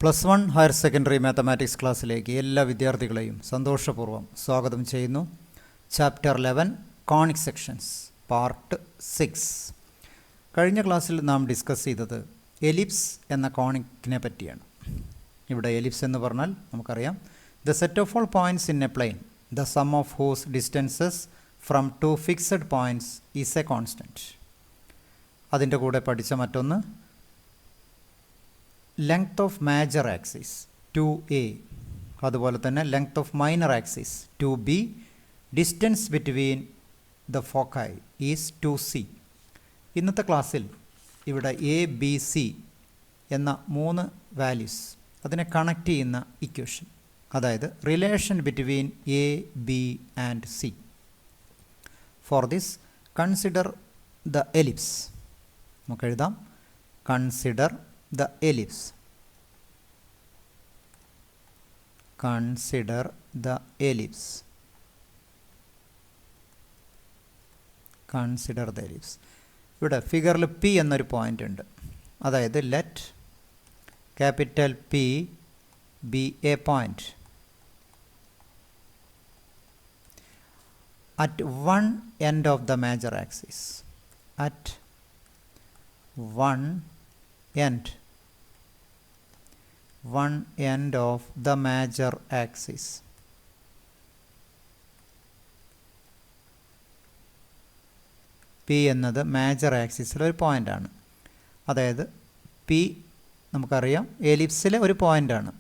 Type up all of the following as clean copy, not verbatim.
+1 higher secondary mathematics ക്ലാസ്സിലേക്ക് എല്ലാ വിദ്യാർത്ഥികളെയും സന്തോഷപൂർവ്വം സ്വാഗതം ചെയ്യുന്നു. Chapter 11 conic sections part 6. കഴിഞ്ഞ ക്ലാസ്സിൽ നാം ഡിസ്കസ് ചെയ്തത് എലിപ്സ് എന്ന കോണിക്കിനെ പറ്റിയാണ്. ഇവിടെ എലിപ്സ് എന്ന് പറഞ്ഞാൽ നമുക്കറിയാം, the set of all points in a plane, the sum of whose distances from two fixed points is a constant. അതിൻ്റെ കൂടെ പഠിച്ച മറ്റൊന്ന് length of major axis 2a, അതുപോലെ തന്നെ length of minor axis 2b, distance between the foci is 2c. ഇന്നത്തെ ക്ലാസ്സിൽ ഇവിടെ ABC എന്ന 3 വാല്യൂസ്, അതിനെ കണക്ട് ചെയ്യുന്ന ഇക്വേഷൻ, അതായത് relation between A, B and C. For this consider the ellipse. നമുക്ക് എഴുതാം, consider the ellipse. Consider the ellipse. Consider the ellipse. ഇവിടെ ഫിഗറിൽ P എന്നൊരു പോയിൻ്റ് ഉണ്ട്. അതായത് let capital P be a point at one end of the major axis. At one end of the major axis. P എന്നത് major ആക്സിസിലെ ഒരു പോയിൻ്റാണ്. അതായത് P നമുക്കറിയാം എലിപ്സിലെ ഒരു പോയിൻ്റാണ്.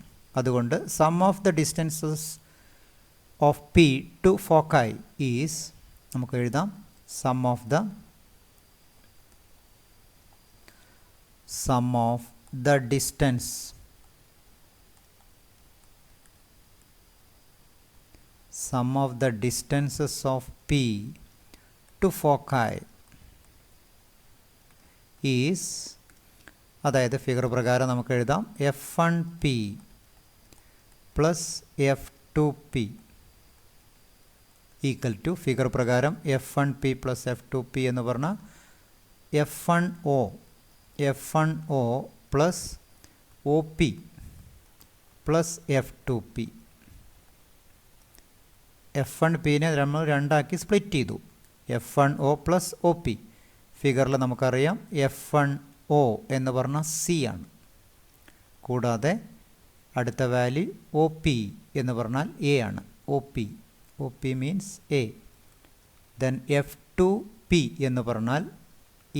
അതുകൊണ്ട് sum of the distances of P to foci is, നമുക്ക് എഴുതാം, sum of the distance sum of the distances of P to foci is, അതായത് ഫിഗർ പ്രകാരം നമുക്ക് എഴുതാം F1P plus F2P equal to, figure പ്രകാരം F1P പ്ലസ് F2P എന്ന് പറഞ്ഞാൽ F1O plus OP plus F2P. F1Pനെ നമ്മൾ രണ്ടാക്കി സ്പ്ലിറ്റ് ചെയ്തു. F1O plus OP. ഫിഗറിൽ നമുക്കറിയാം F1O എന്ന് പറഞ്ഞാൽ C ആണ്. കൂടാതെ അടുത്ത വാല്യൂ OP എന്ന് പറഞ്ഞാൽ A ആണ്. OP means A. Then F2P എന്ന് പറഞ്ഞാൽ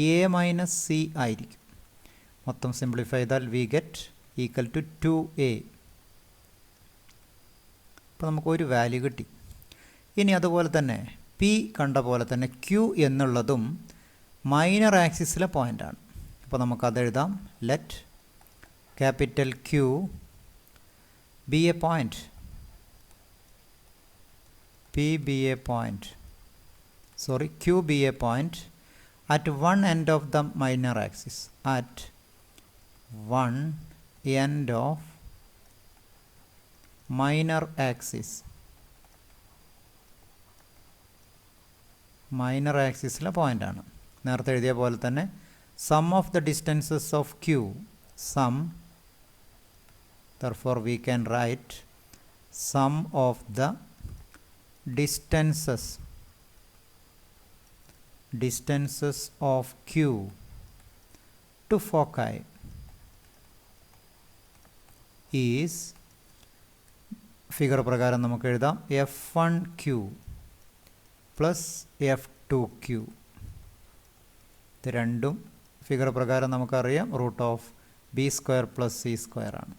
A മൈനസ് C ആയിരിക്കും. മൊത്തം സിംപ്ലിഫൈ ചെയ്താൽ we get equal to 2A. അപ്പോൾ നമുക്ക് ഒരു വാല്യൂ കിട്ടി. ഇനി അതുപോലെ തന്നെ P കണ്ട പോലെ തന്നെ Q എന്നുള്ളതും മൈനർ ആക്സിസിലെ പോയിൻ്റാണ്. അപ്പോൾ നമുക്കത് എഴുതാം, let capital Q B A point, Q be a point at one end of the minor axis. At one end of minor axis. Minor ആക്സിസിലെ പോയിൻ്റാണ്. നേരത്തെ എഴുതിയ പോലെ തന്നെ sum of the distances of Q, sum, therefore we can write sum of the distances of Q to foci is, figure പ്രകാരം നമുക്ക് എഴുതാം F1Q plus F2Q. ഇത് രണ്ടും ഫിഗർ പ്രകാരം നമുക്കറിയാം root of B² plus C² ആണ്.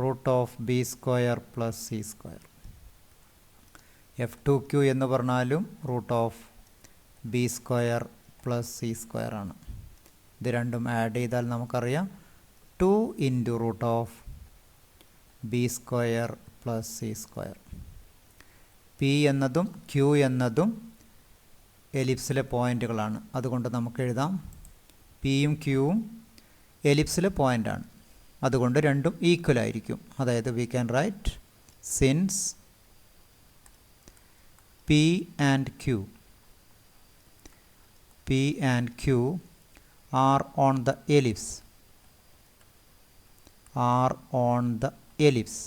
Root of B² plus C². F2Q എന്ന് പറഞ്ഞാലും root of B² plus C² ആണ്. ഇത് രണ്ടും ആഡ് ചെയ്താൽ നമുക്കറിയാം 2 into root of B² plus C². P എന്നതും Q എന്നതും എലിപ്സിലെ പോയിൻ്റുകളാണ്. അതുകൊണ്ട് നമുക്ക് എഴുതാം Pയും Qയും എലിപ്സിലെ പോയിൻ്റാണ്. അതുകൊണ്ട് രണ്ടും ഈക്വൽ ആയിരിക്കും. അതായത് we can write since P and Q are on the ellipse R on the ellipse.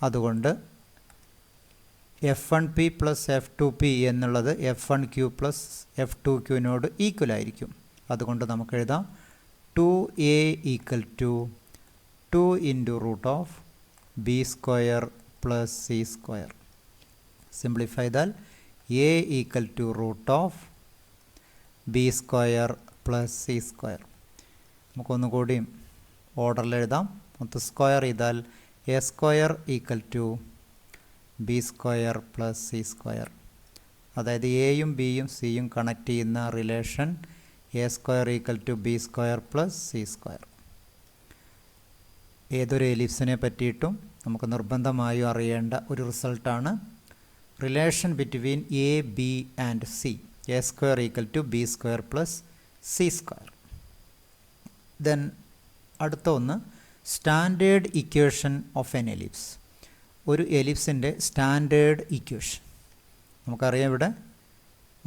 അതുകൊണ്ട് F1P പ്ലസ് F2P എന്നുള്ളത് F1Q പ്ലസ് F2Qനോട് ഈക്വൽ ആയിരിക്കും. അതുകൊണ്ട് നമുക്ക് എഴുതാം 2A equal to 2 into root of B square plus C square. Simplify ചെയ്താൽ A equal to root of B square plus C square. നമുക്കൊന്നുകൂടി ഓർഡറിൽ എഴുതാം. മൊത്തം സ്ക്വയർ ചെയ്താൽ A square equal to b square plus c square. അതായത് എയും ബിയും സിയും കണക്ട് ചെയ്യുന്ന relation a square equal to b square plus c square. ഏതൊരു എലിപ്സിനെ പറ്റിയിട്ടും നമുക്ക് നിർബന്ധമായും അറിയേണ്ട ഒരു റിസൾട്ടാണ് relation between a B and c. A square equal to b square plus c square. Then അടുത്ത ഒന്ന് standard equation of an ellipse. ഒരു എലിപ്സിൻ്റെ സ്റ്റാൻഡേർഡ് ഇക്വേഷൻ നമുക്കറിയാം. ഇവിടെ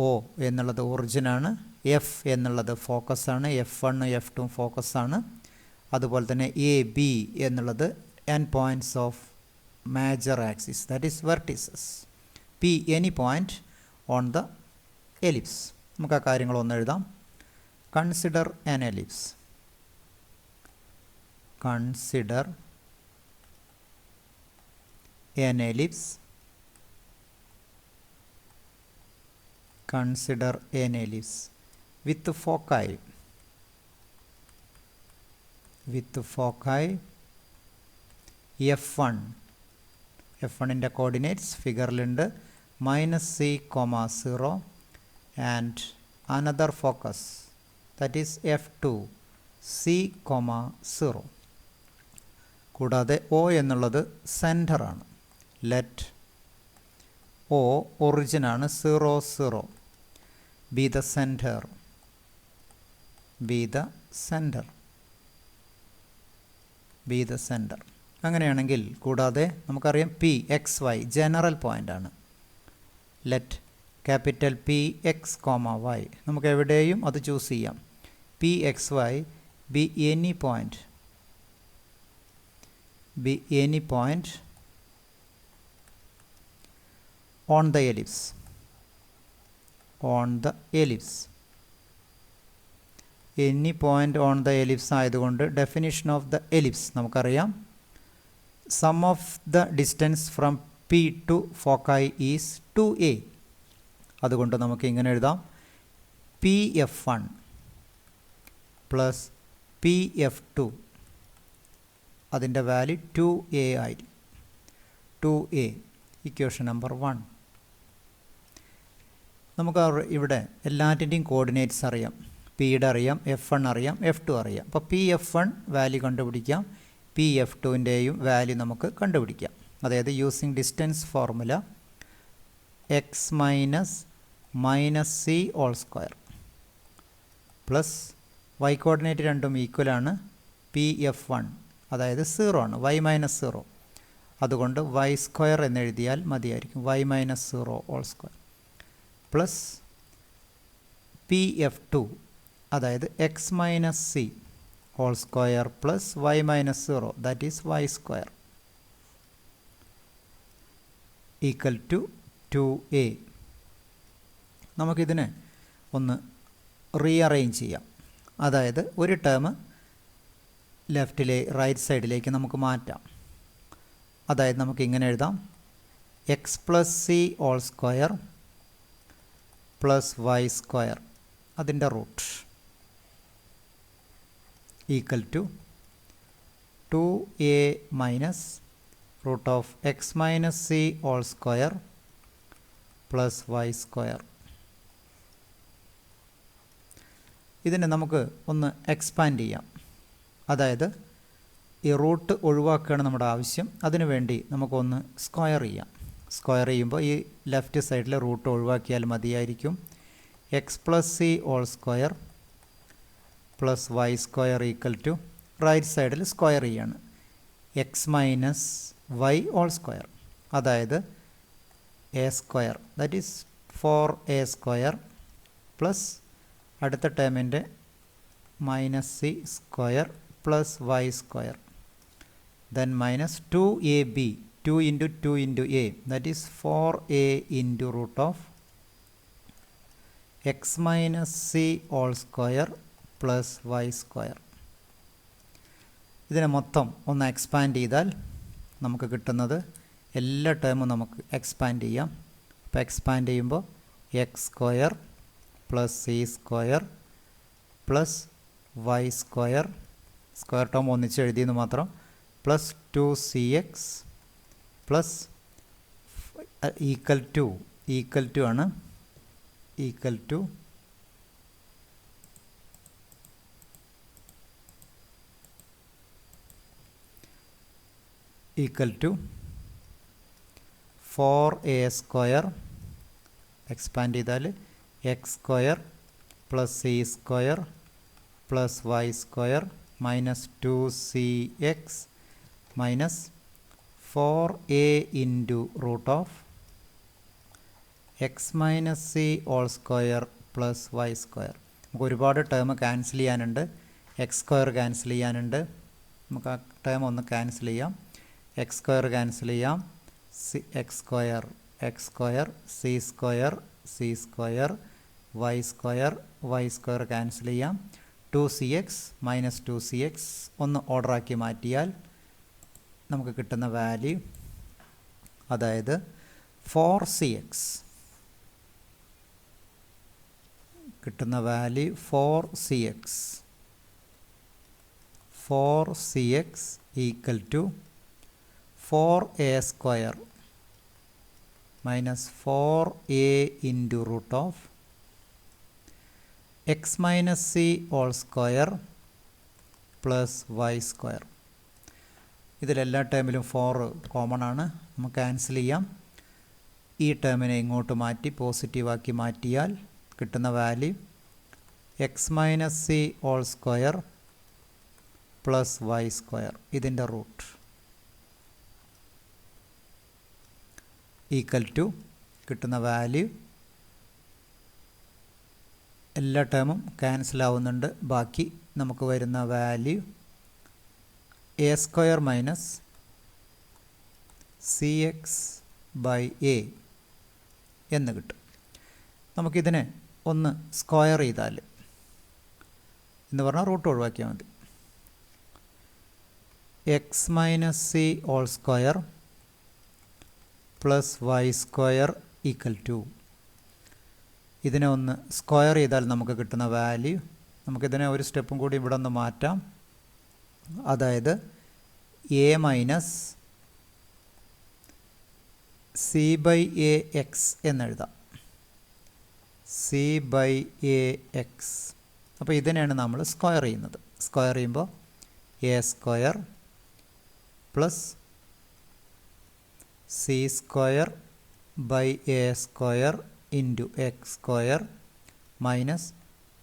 ഒ എന്നുള്ളത് ഒറിജിനാണ്, എഫ് എന്നുള്ളത് ഫോക്കസാണ്, F1 F2 ഫോക്കസാണ്. അതുപോലെ തന്നെ എ ബി എന്നുള്ളത് N points of major axis, that is vertices. P any point on the ellipse. നമുക്ക് ആ കാര്യങ്ങളൊന്ന് എഴുതാം. Consider an ellipse. Consider an ellipse. Consider an ellipse with foci. With foci F1. F1 coordinates ഫിഗറിലുണ്ട് -c,0 and another focus, that is F2 c,0. കൂടാതെ O എന്നുള്ളത് സെൻറ്ററാണ്. Let O ഒറിജിനാണ് 0 0 be the center. Be the center. Be the center. അങ്ങനെയാണെങ്കിൽ കൂടാതെ നമുക്കറിയാം P x y general പോയിൻ്റാണ്. Let capital P x comma y. നമുക്ക് എവിടെയും അത് ചൂസ് ചെയ്യാം. P x y be any point. Be any point on the ellipse. On the ellipse. Any point on the ellipse ആയതുകൊണ്ട് definition of the ellipse നമുക്കറിയാം. Sum of the distance from P to foci is 2a. അതുകൊണ്ട് നമുക്ക് ഇങ്ങനെ എഴുതാം. PF1 plus PF2. അതിൻ്റെ value 2a ആയിരിക്കും. 2a equation number 1. നമുക്ക് ഇവിടെ എല്ലാറ്റിൻ്റെയും കോർഡിനേറ്റ്സ് അറിയാം. പിയുടെ അറിയാം, F1 അറിയാം, F2 അറിയാം. അപ്പോൾ PF1 വാല്യൂ കണ്ടുപിടിക്കാം, PF2ൻ്റെയും വാല്യൂ നമുക്ക് കണ്ടുപിടിക്കാം. അതായത് using distance formula x minus c whole square plus y coordinate രണ്ടും ഈക്വലാണ്. PF1 അതായത് 0 ആണ്, y -0. അതുകൊണ്ട് y സ്ക്വയർ എന്നെഴുതിയാൽ മതിയായിരിക്കും. y -0 whole square plus PF2 അതായത് x c whole square plus y -0 that is y square equal to 2a. നമുക്കിതിനെ ഒന്ന് rearrange ചെയ്യാം. അതായത് ഒരു ടേം ലെഫ്റ്റിലെ റൈറ്റ് സൈഡിലേക്ക് നമുക്ക് മാറ്റാം. അതായത് നമുക്ക് ഇങ്ങനെ എഴുതാം. X plus c whole square plus y square അതിൻ്റെ root equal to 2a minus root of x minus c whole square plus y square. ഇതിനെ നമുക്ക് ഒന്ന് എക്സ്പാൻഡ് ചെയ്യാം. അതായത് ഈ റൂട്ട് ഒഴിവാക്കുകയാണ് നമ്മുടെ ആവശ്യം. അതിനുവേണ്ടി നമുക്കൊന്ന് സ്ക്വയർ ചെയ്യാം. സ്ക്വയർ ചെയ്യുമ്പോൾ ഈ ലെഫ്റ്റ് സൈഡിലെ റൂട്ട് ഒഴിവാക്കിയാൽ മതിയായിരിക്കും. X plus c whole square plus y square equal to right സൈഡിൽ സ്ക്വയർ ചെയ്യാണ്. X minus y whole square അതായത് a square that is 4a square plus അടുത്ത ടേമിൻ്റെ -c square plus y square. Then minus 2ab, 2 into 2 into a, that is 4a into root of x minus c all square plus y square. ഇതിനെ മൊത്തം ഒന്ന് expand ചെയ്താൽ നമുക്ക് കിട്ടുന്നത് എല്ലാ ടേമും നമുക്ക് എക്സ്പാൻഡ് ചെയ്യാം. അപ്പോൾ എക്സ്പാൻഡ് ചെയ്യുമ്പോൾ x square plus c square plus y square, square term ഒന്നിച്ച് എഴുതിയെന്ന് മാത്രം, plus 2cx plus equal to ആണ്, equal to equal to 4a square, expand ചെയ്താൽ x square plus c square plus y square minus 2cx minus 4a into root of x minus c all square plus y square. നമുക്ക് ഒരുപാട് term cancel ചെയ്യാനുണ്ട്. x square cancel ചെയ്യാനുണ്ട്. നമുക്ക് ആ term ഒന്ന് cancel ചെയ്യാം. X square cancel ചെയ്യാം, x square c square y square cancel ചെയ്യാം. 2cx മൈനസ് 2cx ഒന്ന് ഓർഡറാക്കി മാറ്റിയാൽ നമുക്ക് കിട്ടുന്ന വാല്യൂ, അതായത് 4cx കിട്ടുന്ന value 4cx equal to 4a square minus 4a into root of x minus c all square plus y square. ഇതിലെല്ലാ ടേമിലും 4 common ആണ്, നമുക്ക് cancel ചെയ്യാം. ഈ ടേമിനെ ഇങ്ങോട്ട് മാറ്റി പോസിറ്റീവാക്കി മാറ്റിയാൽ കിട്ടുന്ന value x minus c whole square plus y square, ഇതിൻ്റെ റൂട്ട് ഈക്വൽ ടു കിട്ടുന്ന വാല്യൂ, എല്ലാ ടേമും ക്യാൻസൽ ആവുന്നുണ്ട്. ബാക്കി നമുക്ക് വരുന്ന value a square minus c x by a എന്ന് കിട്ടും. നമുക്കിതിനെ ഒന്ന് സ്ക്വയർ ചെയ്താൽ എന്ന് പറഞ്ഞാൽ റൂട്ട് ഒഴിവാക്കിയാൽ മതി. X minus c whole square plus y square equal to, ഇതിനെ ഒന്ന് സ്ക്വയർ ചെയ്താൽ നമുക്ക് കിട്ടുന്ന വാല്യൂ, നമുക്കിതിനെ ഒരു സ്റ്റെപ്പും കൂടി ഇവിടെ ഒന്ന് മാറ്റാം. അതായത് a minus c by a x എന്നെഴുതാം, സി ബൈ എ എക്സ്. അപ്പോൾ ഇതിനെയാണ് നമ്മൾ സ്ക്വയർ ചെയ്യുന്നത്. സ്ക്വയർ ചെയ്യുമ്പോൾ a square plus c square by a square into x square minus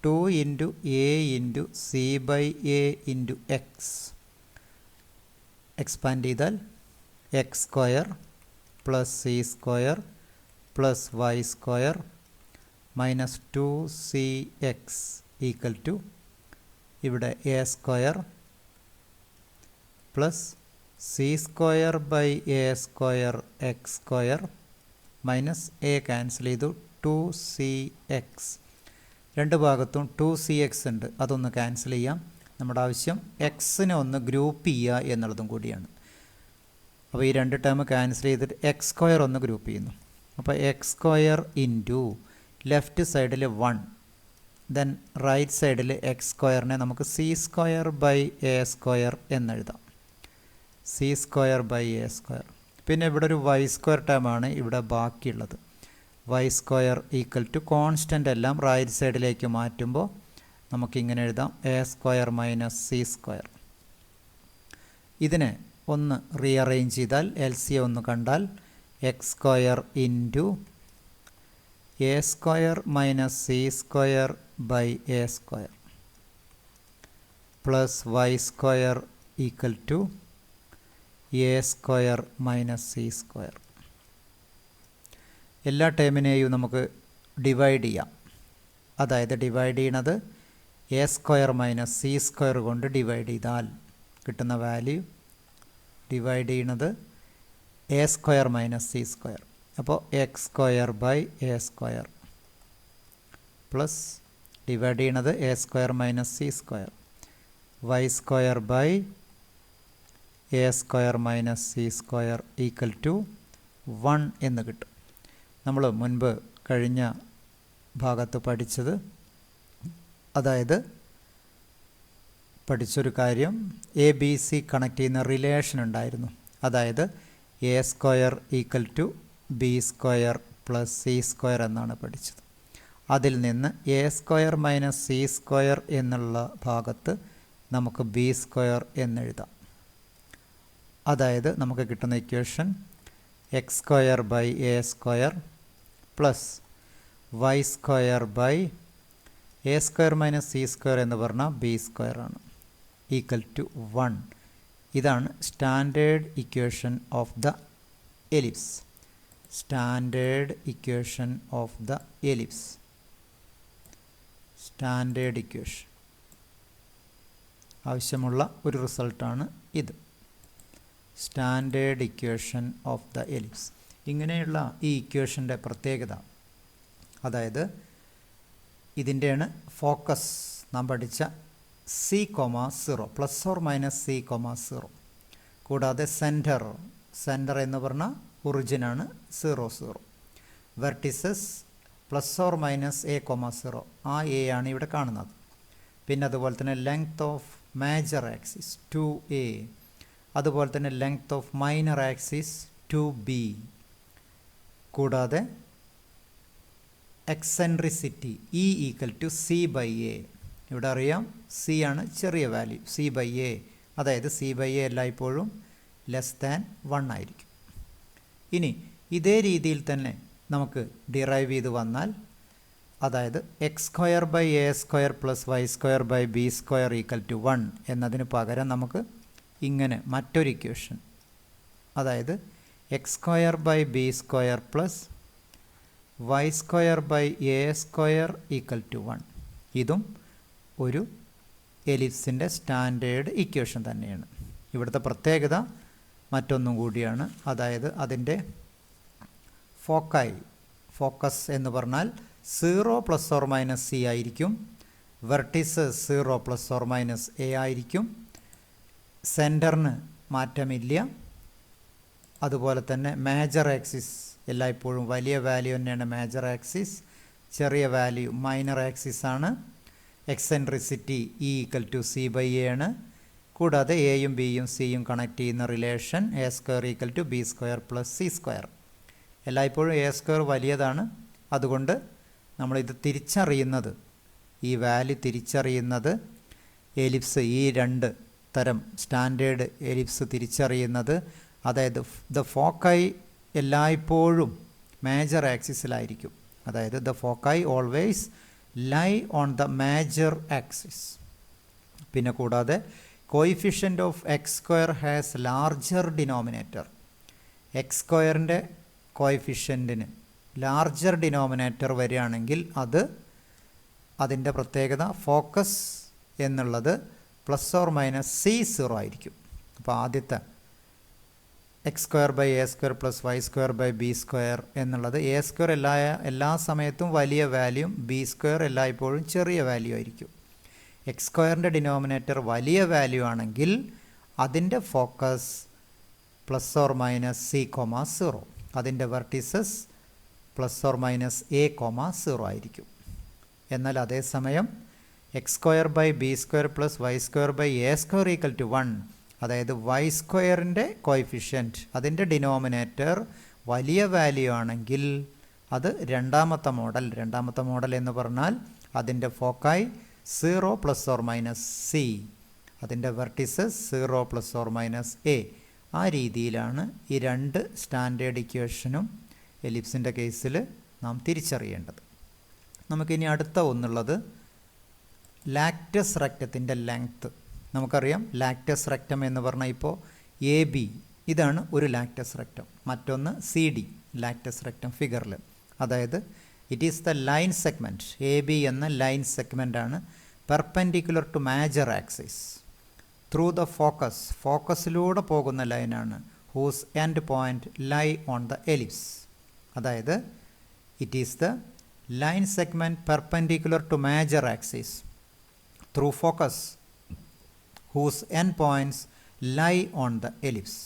2 into a into c by a into x. Expand ചെയ്താൽ x square plus c square plus y square minus 2cx equal to, ഇവിടെ a square plus c square by a square x square minus A cancel ചെയ്തു 2cx. രണ്ട് ഭാഗത്തും 2cx ഉണ്ട്, അതൊന്ന് cancel ചെയ്യാം. നമ്മുടെ ആവശ്യം എക്സിനെ ഒന്ന് ഗ്രൂപ്പ് ചെയ്യുക എന്നുള്ളതും കൂടിയാണ്. അപ്പോൾ ഈ രണ്ട് ടേം ക്യാൻസൽ ചെയ്തിട്ട് എക്സ് സ്ക്വയർ ഒന്ന് ഗ്രൂപ്പ് ചെയ്യുന്നു. അപ്പോൾ എക്സ് സ്ക്വയർ ഇൻറ്റു ലെഫ്റ്റ് സൈഡിൽ 1, ദെൻ റൈറ്റ് സൈഡിൽ എക്സ് സ്ക്വയറിനെ നമുക്ക് c square by a square എന്നെഴുതാം, c square by a square. പിന്നെ ഇവിടെ ഒരു വൈ സ്ക്വയർ ടേമാണ് ഇവിടെ ബാക്കിയുള്ളത്. Y square equal to constant എല്ലാം റൈറ്റ് സൈഡിലേക്ക് മാറ്റുമ്പോൾ നമുക്കിങ്ങനെ എഴുതാം, a square minus c square. ഇതിനെ ഒന്ന് റീഅറേഞ്ച് ചെയ്താൽ LCM ഒന്ന് കണ്ടാൽ x square into a square minus c square by a square plus y square equal to a square minus c square. എല്ലാ ടേമിനെയും നമുക്ക് ഡിവൈഡ് ചെയ്യാം. അതായത് ഡിവൈഡ് ചെയ്യണത് a square minus c square കൊണ്ട് ഡിവൈഡ് ചെയ്താൽ കിട്ടുന്ന വാല്യൂ ഡിവൈഡ് ചെയ്യുന്നത് a square minus c square. അപ്പോൾ x square by a square plus divide ചെയ്യണത് a square minus c square y square by a square minus c square equal to 1 എന്ന് കിട്ടും. നമ്മൾ മുൻപ് കഴിഞ്ഞ ഭാഗത്ത് പഠിച്ചത്, അതായത് പഠിച്ചൊരു കാര്യം, എ ബി സി കണക്ട് ചെയ്യുന്ന റിലേഷൻ ഉണ്ടായിരുന്നു. അതായത് a square equal to b square plus c square എന്നാണ് പഠിച്ചത്. അതിൽ നിന്ന് a square minus c square എന്നുള്ള ഭാഗത്ത് നമുക്ക് ബി സ്ക്വയർ എന്നെഴുതാം. അതായത് നമുക്ക് കിട്ടുന്ന equation x square by a square plus y square by a square minus c square എന്ന് പറഞ്ഞാൽ ബി സ്ക്വയർ ആണ്, ഈക്വൽ ടു 1. ഇതാണ് standard equation of the ellipse. Standard equation of the ellipse. Standard equation ആവശ്യമുള്ള ഒരു റിസൾട്ടാണ് ഇത്. Standard equation of the ellipse. ഇങ്ങനെയുള്ള ഈ ഇക്വേഷൻ്റെ പ്രത്യേകത, അതായത് ഇതിൻ്റെയാണ് ഫോക്കസ് നാം പഠിച്ച C comma 0 plus or minus c comma 0. കൂടാതെ സെൻറ്റർ എന്ന് പറഞ്ഞാൽ ഒറിജിനാണ് 0 0. Vertices plus or minus a comma 0, ആ എ ആണ് ഇവിടെ കാണുന്നത്. പിന്നെ അതുപോലെ തന്നെ length of major axis 2a, അതുപോലെ തന്നെ length of minor axis 2b. കൂടാതെ eccentricity e equal to c by a. ഇവിടെ അറിയാം സി ആണ് ചെറിയ വാല്യൂ, സി ബൈ എ, അതായത് സി ബൈ എ എല്ലായ്പ്പോഴും ലെസ് ദാൻ 1 ആയിരിക്കും. ഇനി ഇതേ രീതിയിൽ തന്നെ നമുക്ക് ഡിറൈവ് ചെയ്ത് വന്നാൽ, അതായത് x square by a square plus y square by b square equal to 1 എന്നതിന് പകരം നമുക്ക് ഇങ്ങനെ മറ്റൊരു ഇക്വേഷൻ, അതായത് x square by b square plus y square by a square equal to 1. ഇതും ഒരു എലിപ്സിൻ്റെ സ്റ്റാൻഡേർഡ് ഇക്വേഷൻ തന്നെയാണ്. ഇവിടുത്തെ പ്രത്യേകത മറ്റൊന്നും കൂടിയാണ്, അതായത് അതിൻ്റെ ഫോക്കസ് എന്ന് പറഞ്ഞാൽ 0 പ്ലസ് ഓർ മൈനസ് സി ആയിരിക്കും. Vertices 0 plus or minus a ആയിരിക്കും. സെൻറ്ററിന് മാറ്റമില്ല. അതുപോലെ തന്നെ മേജർ ആക്സിസ് എല്ലായ്പ്പോഴും വലിയ വാല്യൂ തന്നെയാണ് മേജർ ആക്സിസ്, ചെറിയ വാല്യൂ മൈനർ ആക്സിസ് ആണ്. Eccentricity e equal to c by a ആണ്. കൂടാതെ എയും ബിയും സിയും കണക്ട് ചെയ്യുന്ന relation a square equal to b square plus c square. എല്ലായ്പ്പോഴും എ സ്ക്വയർ വലിയതാണ്. അതുകൊണ്ട് നമ്മളിത് തിരിച്ചറിയുന്നത്, ഈ വാല്യൂ തിരിച്ചറിയുന്നത്, എലിപ്സ് ഈ 2 തരം സ്റ്റാൻഡേർഡ് എലിപ്സ് തിരിച്ചറിയുന്നത്, അതായത് ദ ഫോക്കൈ എല്ലായ്പ്പോഴും മേജർ ആക്സിസിലായിരിക്കും. അതായത് the foci always lie on the major axis. പിന്നെ കൂടാതെ coefficient of x square has larger denominator. X സ്ക്വയറിൻ്റെ കോയിഫിഷ്യൻറ്റിന് ലാർജർ ഡിനോമിനേറ്റർ വരികയാണെങ്കിൽ അതിൻ്റെ പ്രത്യേകത ഫോക്കസ് എന്നുള്ളത് പ്ലസ് ഓർ മൈനസ് സി 0 ആയിരിക്കും. അപ്പോൾ ആദ്യത്തെ x square by a square plus y square by b square എന്നുള്ളത് എ സ്ക്വയർ എല്ലാ സമയത്തും വലിയ വാല്യൂം, ബി സ്ക്വയർ എല്ലായ്പ്പോഴും ചെറിയ വാല്യൂ ആയിരിക്കും. എക്സ് സ്ക്വയറിൻ്റെ ഡിനോമിനേറ്റർ വലിയ വാല്യൂ ആണെങ്കിൽ അതിൻ്റെ focus plus or minus c comma 0, അതിൻ്റെ vertices plus or minus a comma 0 ആയിരിക്കും. എന്നാൽ അതേസമയം x square by b square plus y square by a square equal to 1, അതായത് വൈ സ്ക്വയറിൻ്റെ കോയിഫിഷ്യൻറ്റ്, അതിൻ്റെ ഡിനോമിനേറ്റർ വലിയ വാല്യൂ ആണെങ്കിൽ അത് രണ്ടാമത്തെ മോഡൽ എന്ന് പറഞ്ഞാൽ അതിൻ്റെ foci 0 plus or minus C, അതിൻ്റെ vertices 0 plus or minus A. ആ രീതിയിലാണ് ഈ 2 സ്റ്റാൻഡേർഡ് ഇക്വേഷനും എലിപ്സിൻ്റെ കേസിൽ നാം തിരിച്ചറിയേണ്ടത്. നമുക്കിനി അടുത്ത ഒന്നുള്ളത് ലാക്റ്റസ് റെക്റ്റത്തിൻ്റെ ലെങ്ത്ത്. നമുക്കറിയാം ലാക്റ്റസ് റെക്റ്റം എന്ന് പറഞ്ഞാൽ ഇപ്പോൾ എ ബി ഇതാണ് ഒരു ലാക്റ്റസ് റെക്റ്റം, മറ്റൊന്ന് സി ഡി ലാക്റ്റസ് റെക്റ്റം ഫിഗറിൽ. അതായത് it is the line segment, a b എന്ന ലൈൻ സെഗ്മെൻ്റാണ് perpendicular to major axis through the focus, ഫോക്കസിലൂടെ പോകുന്ന ലൈനാണ്. Whose end point lie on the ellipse. അതായത് it is the line segment perpendicular to major axis through focus whose end points lie on the ellipse.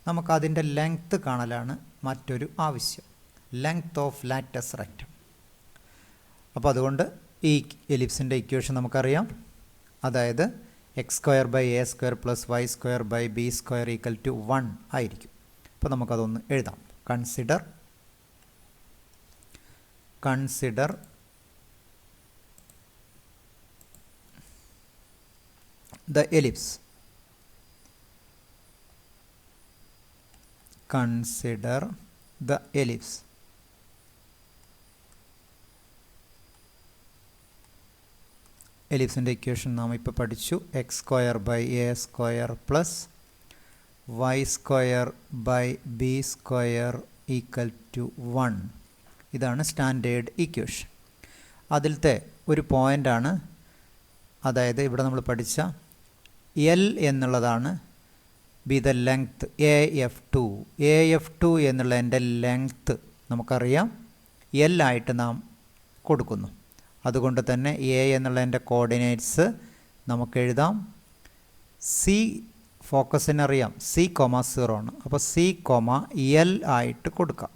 നമുക്കതിൻ്റെ length കാണലാണ് മറ്റൊരു ആവശ്യം, length of latus rectum. അപ്പോൾ അതുകൊണ്ട് ഈ എലിപ്സിൻ്റെ ഇക്വേഷൻ നമുക്കറിയാം. അതായത് x² + y² / b² = 1 ആയിരിക്കും. അപ്പോൾ നമുക്കതൊന്ന് എഴുതാം. Consider the ellipse. Consider the ellipse. എലിപ്സിൻ്റെ ഇക്വേഷൻ നാം ഇപ്പോൾ പഠിച്ചു. x² / a² + y² / b² = 1. ഇതാണ് സ്റ്റാൻഡേർഡ് ഇക്വേഷൻ. അതിലത്തെ ഒരു പോയിൻ്റാണ്, അതായത് ഇവിടെ നമ്മൾ പഠിച്ച എൽ എന്നുള്ളതാണ് B the length AF2. AF2 എന്നുള്ളതിൻ്റെ ലെങ്ത്ത് നമുക്കറിയാം എൽ ആയിട്ട് നാം കൊടുക്കുന്നു. അതുകൊണ്ട് തന്നെ എ എന്നുള്ളതിൻ്റെ കോർഡിനേറ്റ്സ് നമുക്ക് എഴുതാം. സി ഫോക്കസിനറിയാം C,0 ആണ്. അപ്പോൾ C,L ആയിട്ട് കൊടുക്കാം.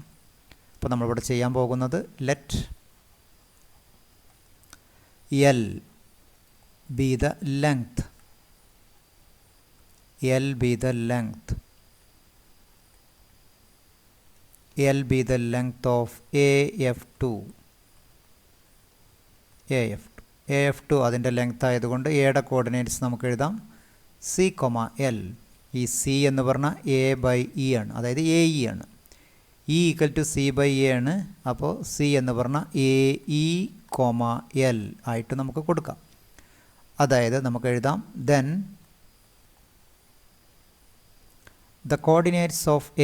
അപ്പോൾ നമ്മളിവിടെ ചെയ്യാൻ പോകുന്നത് let L be the length. L be the length. L be the length of AF2. AF2 അതിൻ്റെ ലെങ്ത് ആയതുകൊണ്ട് എയുടെ കോർഡിനേറ്റ്സ് നമുക്ക് എഴുതാം C,L. ഈ C എന്ന് പറഞ്ഞാൽ A/E ആണ്, അതായത് AE ആണ്. E = C/A ആണ്. അപ്പോൾ C എന്ന് പറഞ്ഞാൽ AE,L ആയിട്ട് നമുക്ക് കൊടുക്കാം. അതായത് നമുക്ക് എഴുതാം then the coordinates of A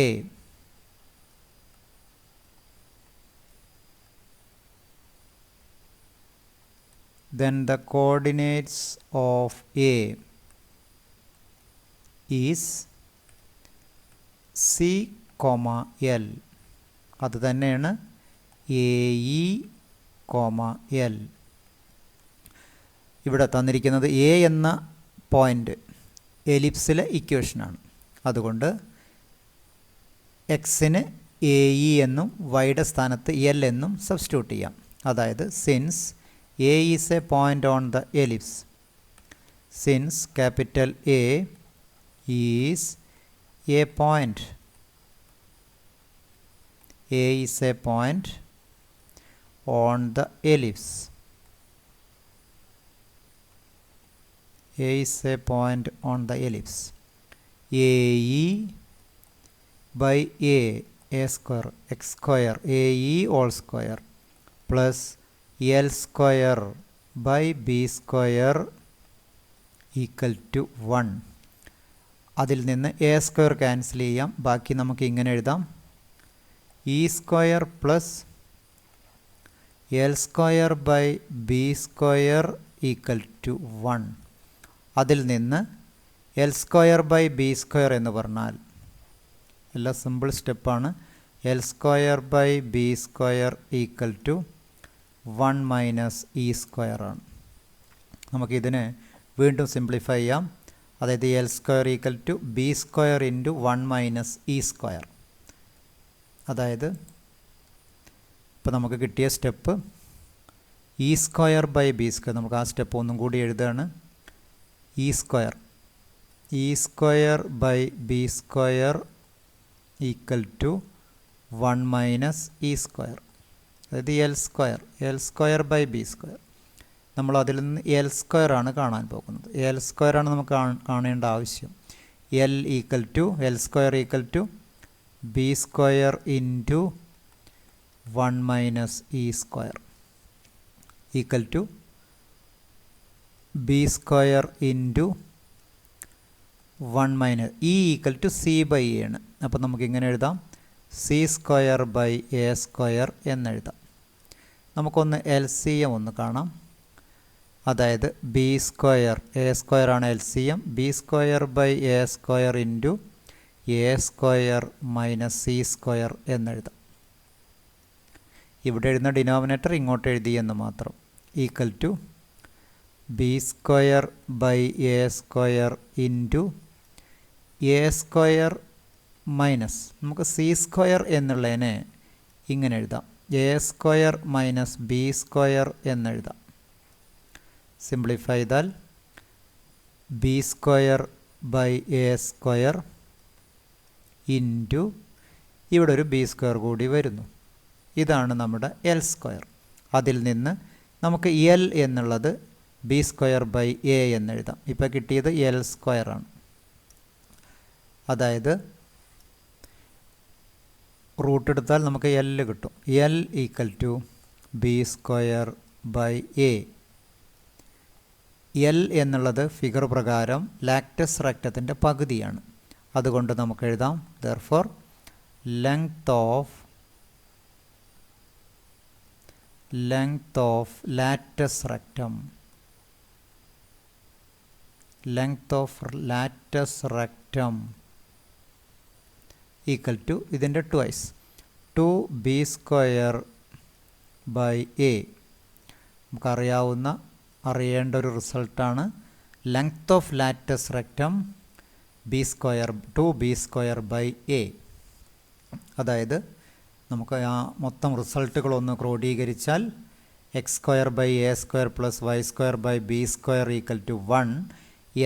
is C,L. അത് തന്നെയാണ് AE,L. ഇവിടെ തന്നിരിക്കുന്നത് എ എന്ന പോയിൻ്റ് എലിപ്സിലെ ഇക്വേഷനാണ്. അതുകൊണ്ട് എക്സിന് AE എന്നും വൈയുടെ സ്ഥാനത്ത് L എന്നും സബ്സ്റ്റിറ്റ്യൂട്ട് ചെയ്യാം. അതായത് since A is a point on the ellipse, since capital A is a point, A is a point on the ellipse, A is a point on the ellipse. AE by A² x² AE all square plus L² by B² = 1. അതിൽ നിന്ന് A² cancel ചെയ്യാം. ബാക്കി നമുക്ക് ഇങ്ങനെ എഴുതാം E² plus L² by B² = 1. അതിൽ നിന്ന് L² by B² എന്ന് പറഞ്ഞാൽ എല്ലാം സിമ്പിൾ സ്റ്റെപ്പാണ്. L² by B² = 1 - E² ആണ്. നമുക്കിതിനെ വീണ്ടും സിംപ്ലിഫൈ ചെയ്യാം. അതായത് L² = B² × 1 - E². അതായത് ഇപ്പോൾ നമുക്ക് കിട്ടിയ സ്റ്റെപ്പ് E² by B². നമുക്ക് ആ സ്റ്റെപ്പ് ഒന്നും കൂടി എഴുതുകയാണ്. E² by B² = 1 - E². അതായത് L² by B². നമ്മൾ അതിൽ നിന്ന് L² ആണ് കാണാൻ പോകുന്നത്. L² ആണ് നമുക്ക് കാണേണ്ട ആവശ്യം. L² = B² × 1 - E² B² × 1 - E = C/A ആണ്. അപ്പോൾ നമുക്കിങ്ങനെ എഴുതാം C² by A² എന്നെഴുതാം. നമുക്കൊന്ന് LCM ഒന്ന് കാണാം. അതായത് ബി സ്ക്വയർ, എ സ്ക്വയർ ആണ് L C M, b square by a square into a square minus c square എന്നെഴുതാം. ഇവിടെ എഴുതുന്ന ഡിനോമിനേറ്റർ ഇങ്ങോട്ട് എഴുതി എന്ന് മാത്രം. Equal to b square by a square into a square minus, നമുക്ക് സി സ്ക്വയർ എന്നുള്ളതിനെ ഇങ്ങനെ എഴുതാം, a square minus b square എന്നെഴുതാം. സിംപ്ലിഫൈ ചെയ്താൽ b square by a square into ഇവിടെ ഒരു ബി സ്ക്വയർ കൂടി വരുന്നു. ഇതാണ് നമ്മുടെ എൽ സ്ക്വയർ. അതിൽ നിന്ന് നമുക്ക് എൽ എന്നുള്ളത് ബി സ്ക്വയർ ബൈ എ എന്നെഴുതാം. ഇപ്പോൾ കിട്ടിയത് എൽ സ്ക്വയർ ആണ്. അതായത് റൂട്ട് എടുത്താൽ നമുക്ക് എൽ കിട്ടും. L equal to b square by a. L എന്നുള്ളത് ഫിഗർ പ്രകാരം ലാക്ടസ് റെക്റ്റത്തിൻ്റെ പകുതിയാണ്. അതുകൊണ്ട് നമുക്ക് എഴുതാം therefore length of latus rectum, length of latus rectum equal to ഇതിൻ്റെ twice 2b square by a. അറിയേണ്ട ഒരു റിസൾട്ടാണ് length of latus rectum b square by a. അതായത് നമുക്ക് ആ മൊത്തം റിസൾട്ടുകളൊന്ന് ക്രോഡീകരിച്ചാൽ x square by a square plus y square by b square equal to 1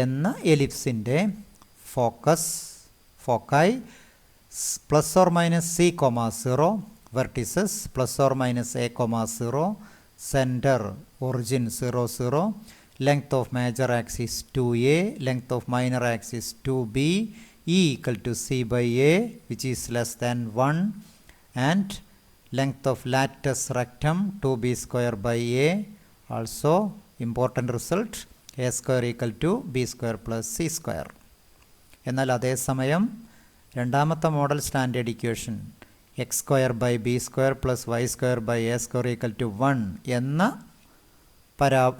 എന്ന എലിപ്സിൻ്റെ foci plus or minus c comma 0, vertices plus or minus a comma 0, centre origin 0 0, length of major axis 2a, length of minor axis 2b, e equal to c by a which is less than 1, and length of lattice rectum 2b square by a. Also important result, a square equal to b square plus c square. എന്നാൽ അതേസമയം രണ്ടാമത്തെ model standard equation x square by b square plus y square by a square equal to 1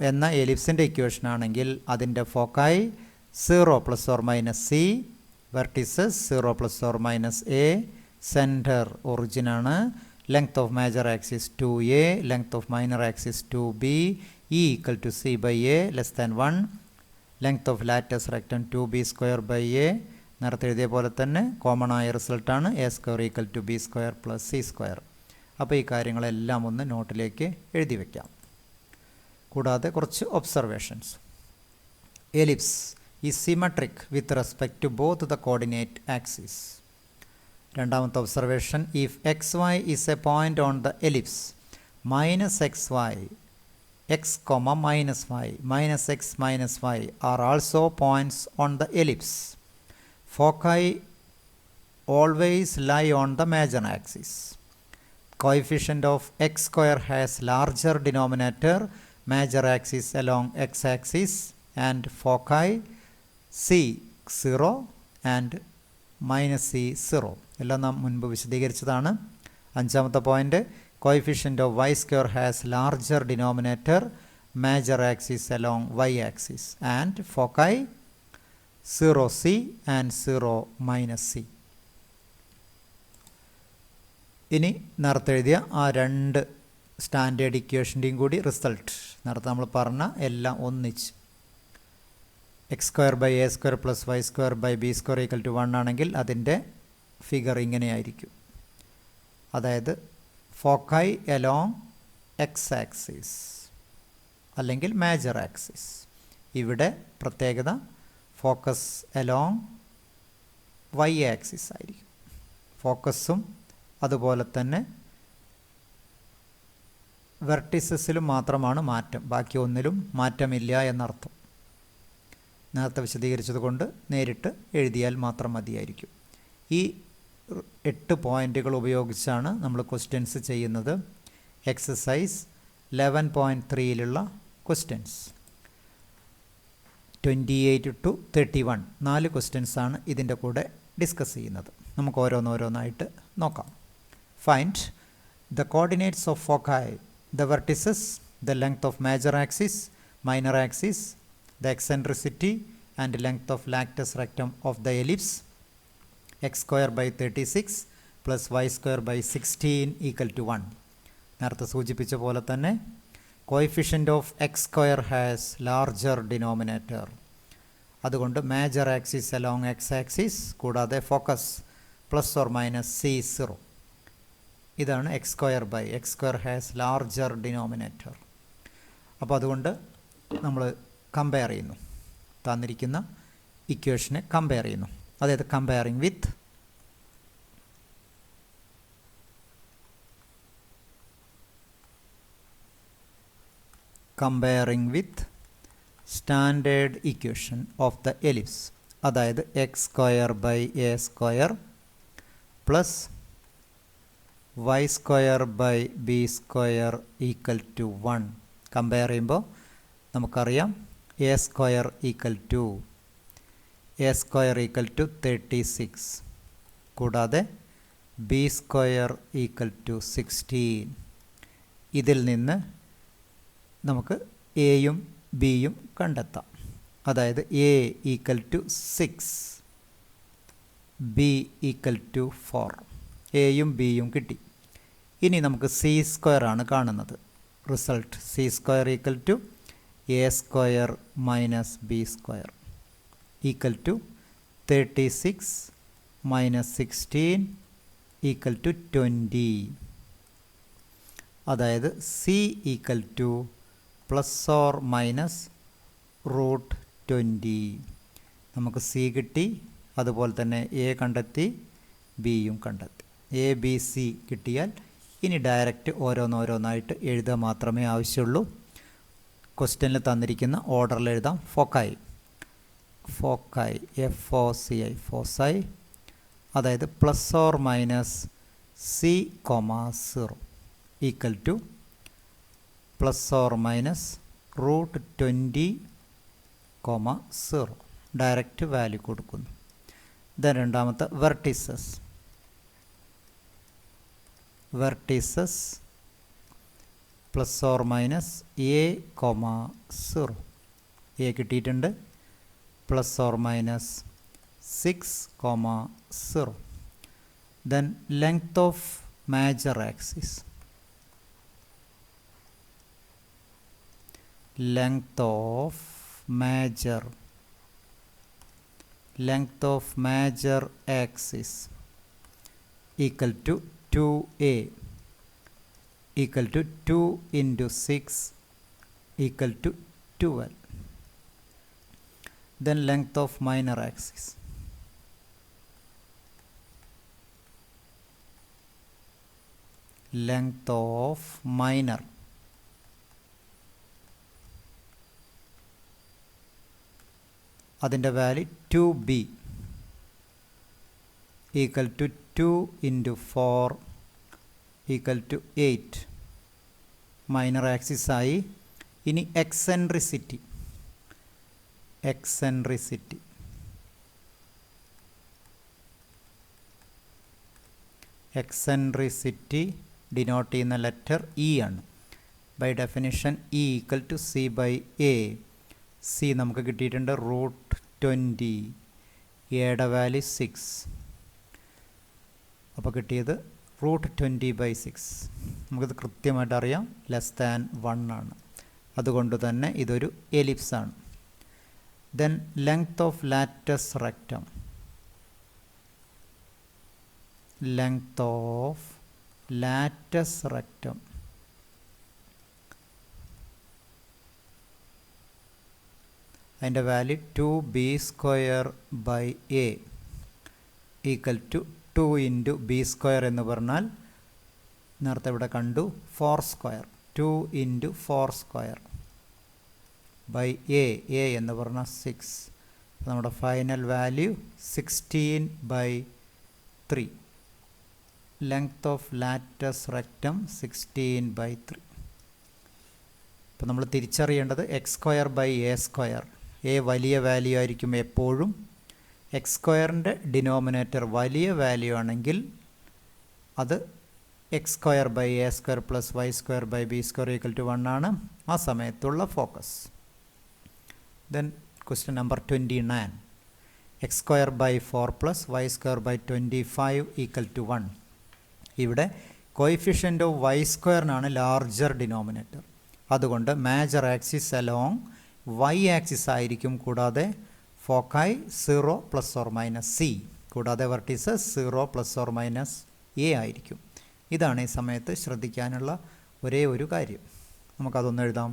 എന്ന എലിപ്സിൻ്റെ equation ആണെങ്കിൽ അതിൻ്റെ foci 0 plus or minus c, vertices 0 plus or minus a, centre ഒറിജിനാണ്, length of major axis 2a, length of minor axis 2b, e equal to c by a less than 1, length of latus rectum 2b square by a. നേരത്തെ എഴുതിയ പോലെ തന്നെ common ആയ റിസൾട്ടാണ് a square equal to b square plus c square. അപ്പോൾ ഈ കാര്യങ്ങളെല്ലാം ഒന്ന് നോട്ടിലേക്ക് എഴുതി വയ്ക്കാം. കൂടാതെ കുറച്ച് observations. Ellipse is symmetric with respect to both the coordinate axis. രണ്ടാമത്തെ observation, if x y is a point on the ellipse minus x y, x comma minus y, minus x minus y are also points on the ellipse. Foci always lie on the major axis. Coefficient of x square has larger denominator, major axis along x-axis, and foci c 0 and minus c 0. എല്ലാം നാം മുൻപ് വിശദീകരിച്ചതാണ്. അഞ്ചാമത്തെ point, coefficient of y square has larger denominator, major axis along y-axis, and foci 0c and 0 minus c. ഇനി നേരത്തെ എഴുതിയ ആ രണ്ട് standard ഇക്വേഷൻ്റെയും കൂടി റിസൾട്ട് നേരത്തെ നമ്മൾ പറഞ്ഞ എല്ലാം ഒന്നിച്ച് x square by a square plus y square by b square equal to 1 ആണെങ്കിൽ അതിൻ്റെ ഫിഗർ ഇങ്ങനെയായിരിക്കും. അതായത് ഫോക്കായി എലോങ് എക്സ് ആക്സിസ് അല്ലെങ്കിൽ മേജർ ആക്സിസ്. ഇവിടെ പ്രത്യേകത ഫോക്കസ് എലോങ് വൈ ആക്സിസ് ആയിരിക്കും. ഫോക്കസും അതുപോലെ തന്നെ വെർട്ടിസസിലും മാത്രമാണ് മാറ്റം, ബാക്കി ഒന്നിലും മാറ്റമില്ല എന്നർത്ഥം. നേരത്തെ വിശദീകരിച്ചത് കൊണ്ട് നേരിട്ട് എഴുതിയാൽ മാത്രം മതിയായിരിക്കും. ഈ 8 പോയിൻറ്റുകൾ ഉപയോഗിച്ചാണ് നമ്മൾ ക്വസ്റ്റ്യൻസ് ചെയ്യുന്നത്. എക്സസൈസ് 11.3യിലുള്ള ക്വസ്റ്റ്യൻസ് 28 to 31 4 ക്വസ്റ്റ്യൻസാണ് ഇതിൻ്റെ കൂടെ ഡിസ്കസ് ചെയ്യുന്നത്. നമുക്ക് ഓരോന്നോരോന്നായിട്ട് നോക്കാം. Find the coordinates of foci, the vertices, the length of major axis, minor axis, the eccentricity and length of latus rectum of the ellipse, x square by 36 plus y square by 16 equal to 1. നേരത്തെ സൂചിപ്പിച്ച പോലെ തന്നെ coefficient of x square has larger denominator. അതുകൊണ്ട് major axis along x axis കൂടാതെ focus plus or minus C0. ഇതാണ് x square by x square has larger denominator. അപ്പോൾ അതുകൊണ്ട് നമ്മൾ കമ്പയർ ചെയ്യുന്നു, തന്നിരിക്കുന്ന ഇക്വേഷനെ കമ്പയർ ചെയ്യുന്നു. അതായത് comparing with standard equation of the ellipse. അതായത് x square by a square plus y square by b square equal to 1. Compare ചെയ്യുമ്പോൾ നമുക്കറിയാം എ സ്ക്വയർ ഈക്വൽ ടു 36 കൂടാതെ ബി സ്ക്വയർ ഈക്വൽ ടു 16. ഇതിൽ നിന്ന് നമുക്ക് എയും ബിയും കണ്ടെത്താം. അതായത് a equal to 6, b equal to 4. എയും ബിയും കിട്ടി. ഇനി നമുക്ക് സി സ്ക്വയർ ആണ് കാണുന്നത്. Result c square equal to a square minus b square equal to 36 മൈനസ് 16 ഈക്വൽ ടു 20. അതായത് c equal to plus or minus √20. നമുക്ക് സി കിട്ടി, അതുപോലെ തന്നെ എ കണ്ടെത്തി, ബിയും കണ്ടെത്തി. എ ബി സി കിട്ടിയാൽ ഇനി ഡയറക്റ്റ് ഓരോന്നോരോന്നായിട്ട് എഴുതുക മാത്രമേ ആവശ്യമുള്ളൂ. ക്വസ്റ്റ്യനിൽ തന്നിരിക്കുന്ന ഓർഡറിൽ എഴുതാം. ഫോക്കായി FOCI ഫോസൈ, അതായത് plus or minus C,0 equal to plus or minus √20, 0. Direct value കൊടുക്കുന്നു. ദെൻ രണ്ടാമത്തെ vertices plus or minus A,0. A കിട്ടിയിട്ടുണ്ട്. Plus or minus 6,0. Then length of major axis, length of major axis equal to 2a equal to 2 into 6 equal to 12. Then length of minor axis, അതിൻ്റെ value 2b equal to 2 into 4 equal to 8. Minor axis ആയി. ഇനി eccentricity denote ചെയ്യുന്ന letter e ആണ്. By definition e equal to c by a. C നമുക്ക് കിട്ടിയിട്ടുണ്ട് √20, എയുടെ value 6. അപ്പോൾ കിട്ടിയത് √20/6. നമുക്കിത് കൃത്യമായിട്ട് അറിയാം, <1 ആണ്. അതുകൊണ്ട് തന്നെ ഇതൊരു എലിപ്സ് ആണ്. Then length of latus rectum, അതിൻ്റെ value 2b square by a equal to 2 into b square എന്ന് പറഞ്ഞാൽ നേരത്തെ ഇവിടെ കണ്ടു 4 square. 2 into 4 square by a എന്ന് പറഞ്ഞാൽ 6. നമ്മുടെ final value 16/3. Length of latus rectum 16/3. ഇപ്പോൾ നമ്മൾ തിരിച്ചറിയേണ്ടത് x square by a square. A വലിയ വാല്യൂ ആയിരിക്കും എപ്പോഴും. എക്സ് സ്ക്വയറിൻ്റെ ഡിനോമിനേറ്റർ വലിയ വാല്യൂ ആണെങ്കിൽ അത് x square by a square plus y square by b square equal to 1 ആണ് ആ സമയത്തുള്ള focus. Then question number 29. X square by 4 plus y square by 25 equal to 1. ഇവിടെ കോയിഫിഷ്യൻ്റ് ഓഫ് വൈ സ്ക്വയറിനാണ് larger denominator. അതുകൊണ്ട് major axis along y axis ആയിരിക്കും. കൂടാതെ foci 0 plus or minus c, കൂടാതെ vertices 0 plus or minus a ആയിരിക്കും. ഇതാണ് ഈ സമയത്ത് ശ്രദ്ധിക്കാനുള്ള ഒരേ ഒരു കാര്യം. നമുക്കതൊന്ന് എഴുതാം.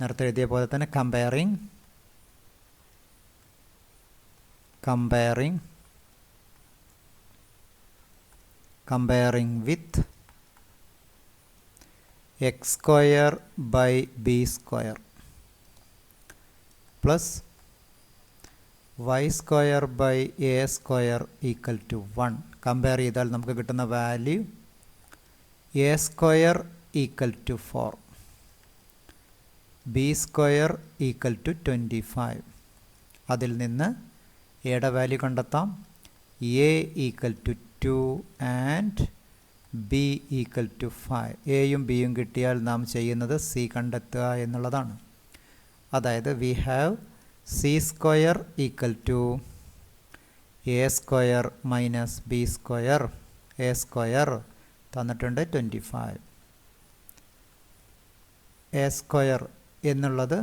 നേരത്തെ എഴുതിയ പോലെ തന്നെ comparing with x square by b square plus y square by a square equal to 1. Compare ചെയ്താൽ നമുക്ക് കിട്ടുന്ന value a square equal to 4, b square equal to 25. അതിൽ നിന്ന് എയുടെ വാല്യൂ കണ്ടെത്താം. a equal to 2 and b equal to 5. എയും ബിയും കിട്ടിയാൽ നാം ചെയ്യുന്നത് സി കണ്ടെത്തുക എന്നുള്ളതാണ്. അതായത് we have c square equal to a square minus b square. A square തന്നിട്ടുണ്ട് 25. എ സ്ക്വയർ എന്നുള്ളത്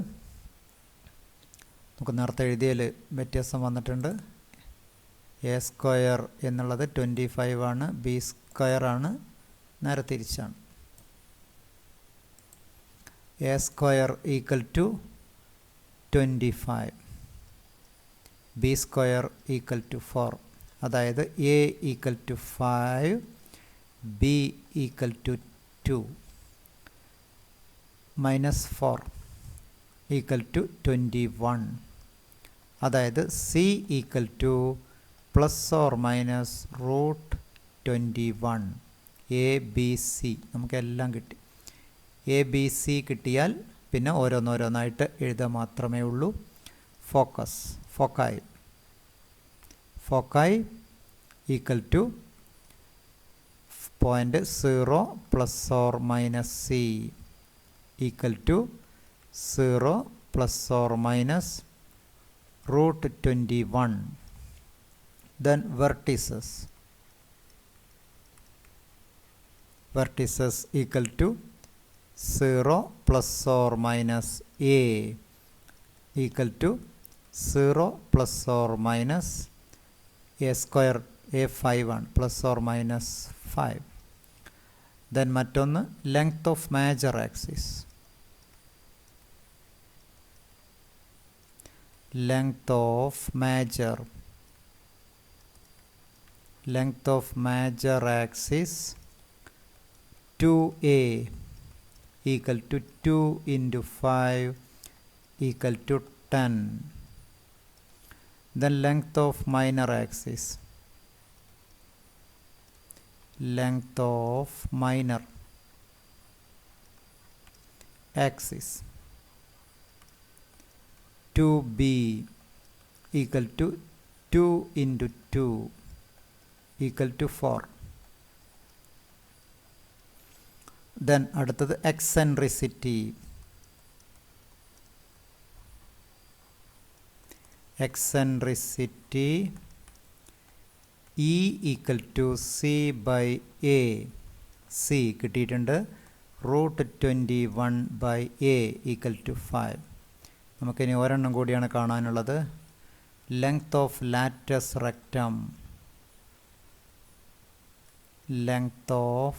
നമുക്ക് നേരത്തെ എഴുതിയതിൽ വ്യത്യാസം വന്നിട്ടുണ്ട്. എ സ്ക്വയർ എന്നുള്ളത് 25 ആണ്, ബി സ്ക്വയർ ആണ്, നേരെ തിരിച്ചാണ്. A square equal to 25, b square equal to 4. അതായത് a equal to 5, b equal to 2, minus 4 equal to 21. അതായത് c equal to plus or minus root 21. A b c നമുക്കെല്ലാം കിട്ടി. A b C കിട്ടിയാൽ പിന്നെ ഓരോന്നോരോന്നായിട്ട് എഴുതുക മാത്രമേ ഉള്ളൂ. Foci equal to point 0 plus or minus c equal to 0 plus or minus root 21. Then vertices equal to 0 plus or minus a equal to 0 plus or minus a square a5 ആണ്, plus or minus 5. Then മറ്റൊന്ന് length of major axis. Length of major axis 2a equal to 2 into 5 equal to 10. Then length of minor axis 2b equal to 2 into 2 equal to 4. Then അടുത്തത് eccentricity. E equal to c by a. c കിട്ടിയിട്ടുണ്ട്. Root 21 by a equal to 5. നമുക്കിനി ഒരെണ്ണം കൂടിയാണ് കാണാനുള്ളത്. Length of latus rectum. Length of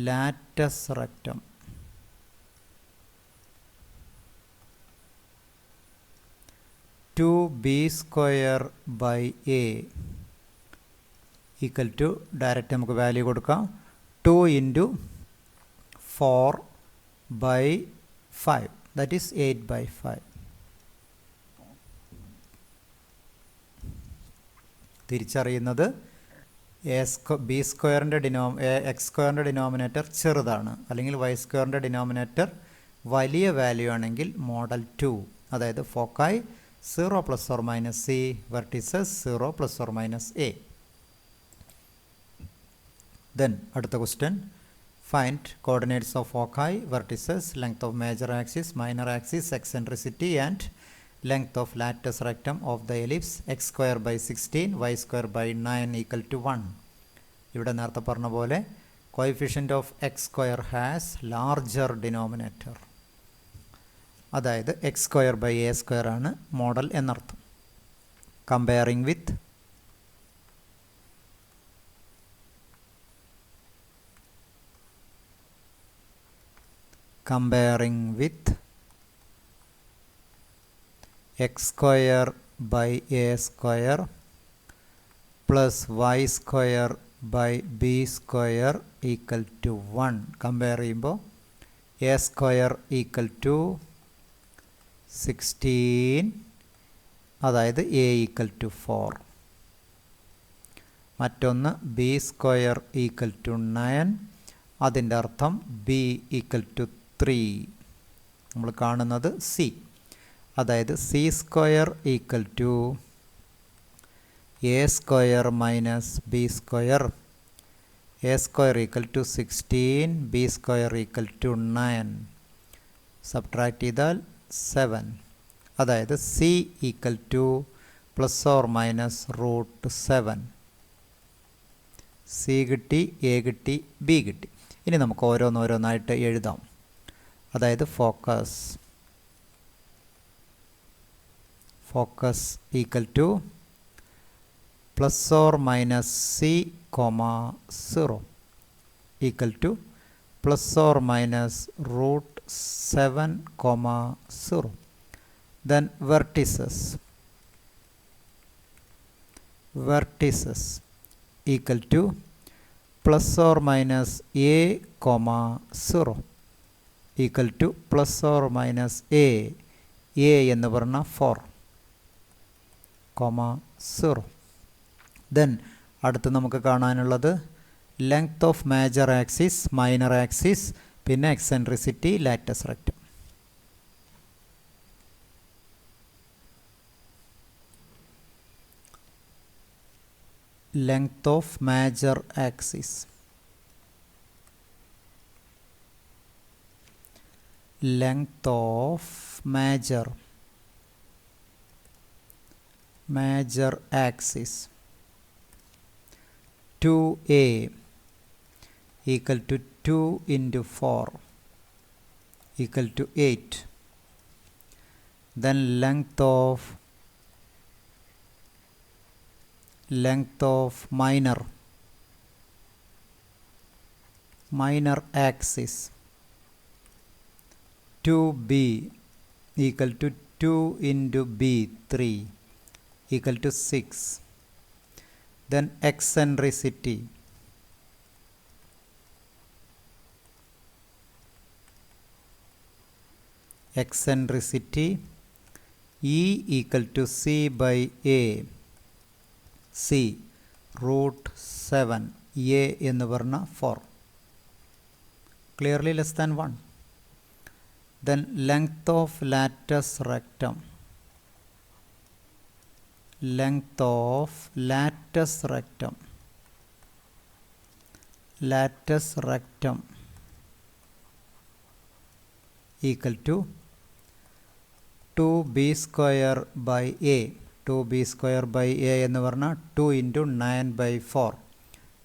latus rectum 2b square by a equal to, direct നമുക്ക് value കൊടുക്കാം, 2 into 4 by 5, that is 8 by 5. തിരിച്ചറിയുന്നത് B സ്ക്വയറിൻ്റെ X സ്ക്വയറിൻ്റെ ഡിനോമിനേറ്റർ ചെറുതാണ്, അല്ലെങ്കിൽ വൈ സ്ക്വയറിൻ്റെ ഡിനോമിനേറ്റർ വലിയ വാല്യൂ ആണെങ്കിൽ മോഡൽ 2, അതായത് foci 0 plus or minus c, vertices 0 plus or minus a. Then അടുത്ത question, find coordinates of foci, vertices, length of major axis, minor axis, eccentricity and length of latus rectum of the ellipse x square by 16 y square by 9 equal to 1. ഇവിടെ നേരത്തെ പറഞ്ഞ പോലെ coefficient of x square has larger denominator. അതായത് x square by a square ആണ് model എന്നർത്ഥം. Comparing with x square by a square plus y square by b square equal to 1. Compare ചെയ്യുമ്പോൾ a square equal to 16, അതായത് a equal to 4. മറ്റൊന്ന് b square equal to 9, അതിൻ്റെ അർത്ഥം b equal to 3. നമ്മൾ കാണുന്നത് c, അതായത് c square equal to a square minus b square. a square equal to 16, b square equal to 9. Subtract ചെയ്താൽ 7. അതായത് c equal to plus or minus root 7. c കിട്ടി, a കിട്ടി, b കിട്ടി. ഇനി നമുക്ക് ഓരോന്നോരോന്നായിട്ട് എഴുതാം. അതായത് focus equal to plus or minus c, 0 equal to plus or minus root 7, 0. Then vertices equal to plus or minus a, 0 equal to plus or minus a എന്ന് പറഞ്ഞാൽ 4, 0. Then അടുത്ത് നമുക്ക് കാണാനുള്ളത് length of major axis, minor axis, പിന്നെ eccentricity, latus rectum. Length of major axis. Length of major axis 2a equal to 2 into 4 equal to 8. Then length of minor axis 2b equal to 2 into b, 3 equal to 6. Then eccentricity e equal to c by a. c root 7, a എന്ന് പറഞ്ഞ 4, clearly less than 1. Then length of latus rectum equal to 2b square by a. 2b square by a എന്ന് പറഞ്ഞാൽ 2 into 9 by 4,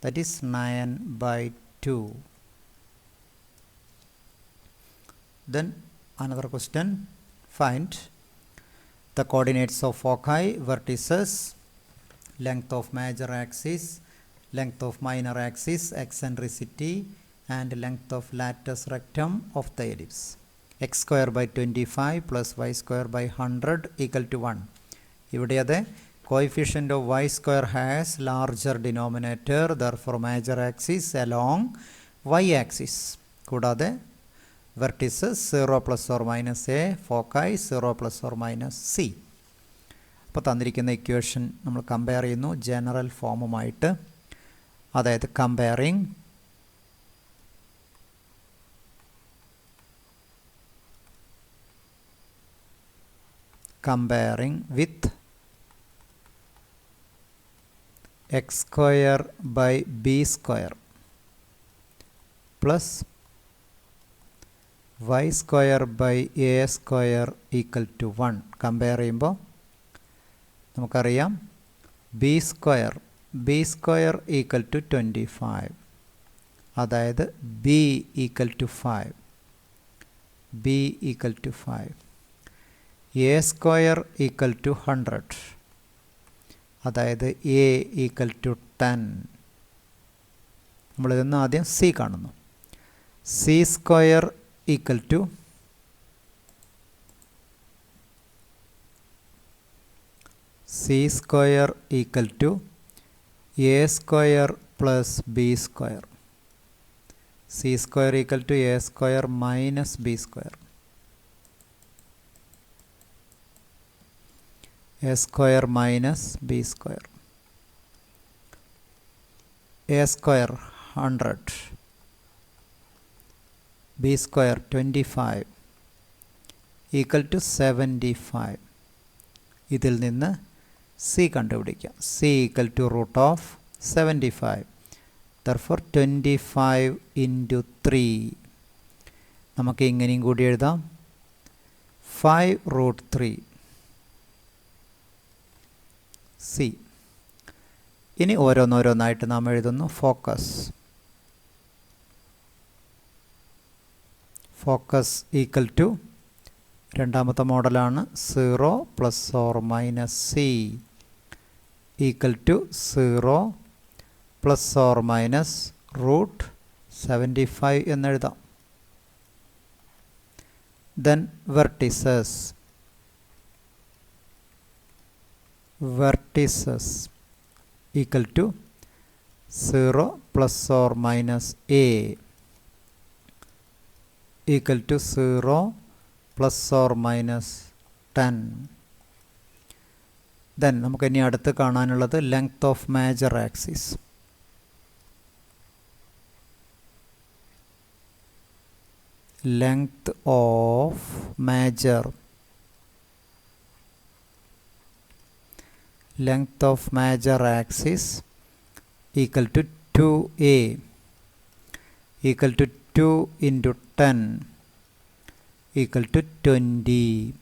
that is 9 by 2. Then another question, find the coordinates of foci, vertices, length of major axis, length of minor axis, eccentricity, and length of latus rectum of the ellipse. X square by 25 plus y square by 100 equal to 1. ഇവിടെ അത് coefficient of y square has larger denominator, therefore major axis along y axis. കൂടാതെ vertices 0 plus or minus a, foci 0 plus or minus c. അപ്പോൾ തന്നിരിക്കുന്ന equation നമ്മൾ compare ചെയ്യുന്നു general ഫോമുമായിട്ട്. അതായത് comparing with x square by b square plus y square by a square equal to 1. Compare ചെയ്യുമ്പോൾ നമുക്കറിയാം b square equal to 25. അതായത് b equal to 5. B equal to 5. A square equal to 100. അതായത് a equal to 10. നമ്മളിതൊന്ന് ആദ്യം c കാണുന്നു. C square equal to a square plus b square. C square equal to a square minus b square. A square minus b square. A square 100. B square 25 equal to 75. ഇതിൽ നിന്ന് c കണ്ടുപിടിക്കാം. C equal to root of 75. Therefore 25 into 3. നമുക്ക് ഇങ്ങനെയും കൂടി എഴുതാം. 5√3 C. ഇനി ഓരോന്നോരോന്നായിട്ട് നാം എഴുതുന്നു. ഫോക്കസ് ഈക്വൽ ടു രണ്ടാമത്തെ മോഡലാണ് 0 plus or minus c equal to 0 plus or minus root 75 എന്നെഴുതാം. Then vertices equal to 0 plus or minus a equal to 0 plus or minus 10. Then നമുക്ക് ഇനി അടുത്ത് കാണാനുള്ളത് length of major axis. Length of major axis equal to 2a equal to 2 into 10 equal to 20.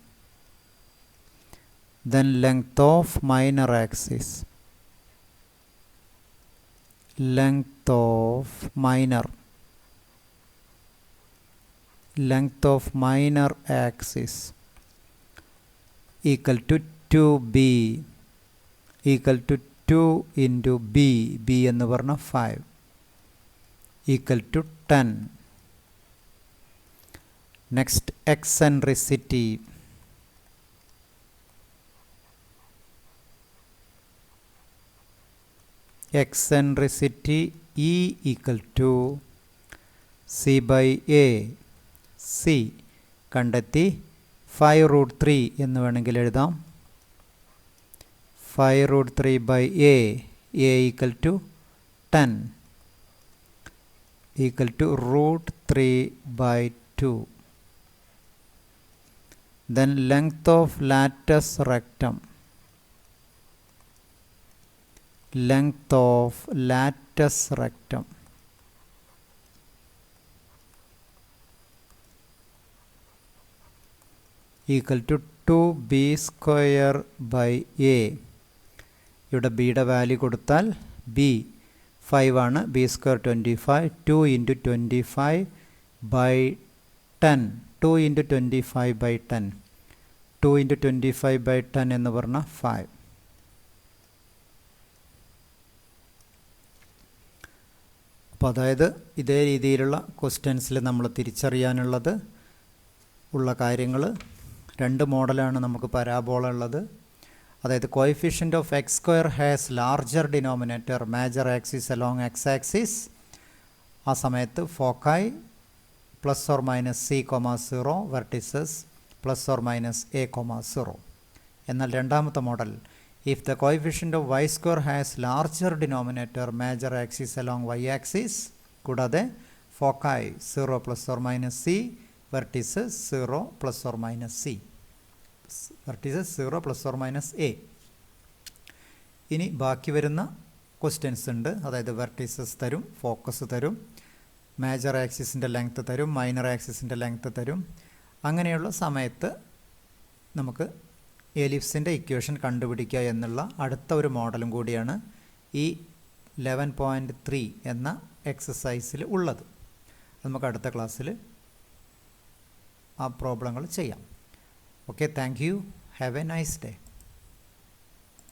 Then length of minor axis axis equal to 2b equal to 2 into b എന്ന് പറഞ്ഞാൽ 5 equal to 10. Next, eccentricity. E equal to c by a. c കണ്ടെത്തി 5√3 എന്ന് വേണമെങ്കിൽ എഴുതാം. 5√3 by a equal to 10 equal to √3 by 2. Then length of latus rectum equal to 2b square by a. ഇവിടെ ബിയുടെ value കൊടുത്താൽ b 5 ആണ്. B square 25. 2 into 25 by 10. 2 into 25 by 10. 2 into 25 by 10 എന്ന് പറഞ്ഞാൽ 5. അപ്പോൾ അതായത് ഇതേ രീതിയിലുള്ള ക്വസ്റ്റ്യൻസിൽ നമ്മൾ തിരിച്ചറിയാനുള്ളത് ഉള്ള കാര്യങ്ങൾ 2 മോഡലാണ് നമുക്ക് പരാബോള ഉള്ളത്. അതായത് coefficient of x square has larger denominator major axis along x axis. ആ സമയത്ത് foci plus or minus c comma 0 vertices plus or minus a comma 0. എന്നാൽ രണ്ടാമത്തെ model if the coefficient of y square has larger denominator major axis along y axis. കൂടാതെ foci 0 plus or minus c vertices 0 plus or minus c vertices 0 plus or minus a. ഇനി ബാക്കി വരുന്ന questions ഉണ്ട്. അതായത് vertices തരും, focus തരും, major ആക്സിസിൻ്റെ length തരും, minor ആക്സിസിൻ്റെ length തരും. അങ്ങനെയുള്ള സമയത്ത് നമുക്ക് എലിപ്സിൻ്റെ ഇക്വേഷൻ കണ്ടുപിടിക്കുക എന്നുള്ള അടുത്ത ഒരു മോഡലും കൂടിയാണ് ഈ 11.3 എന്ന എക്സസൈസിൽ ഉള്ളത്. നമുക്ക് അടുത്ത ക്ലാസ്സിൽ ആ പ്രോബ്ലങ്ങൾ ചെയ്യാം. Okay, thank you. Have A nice day.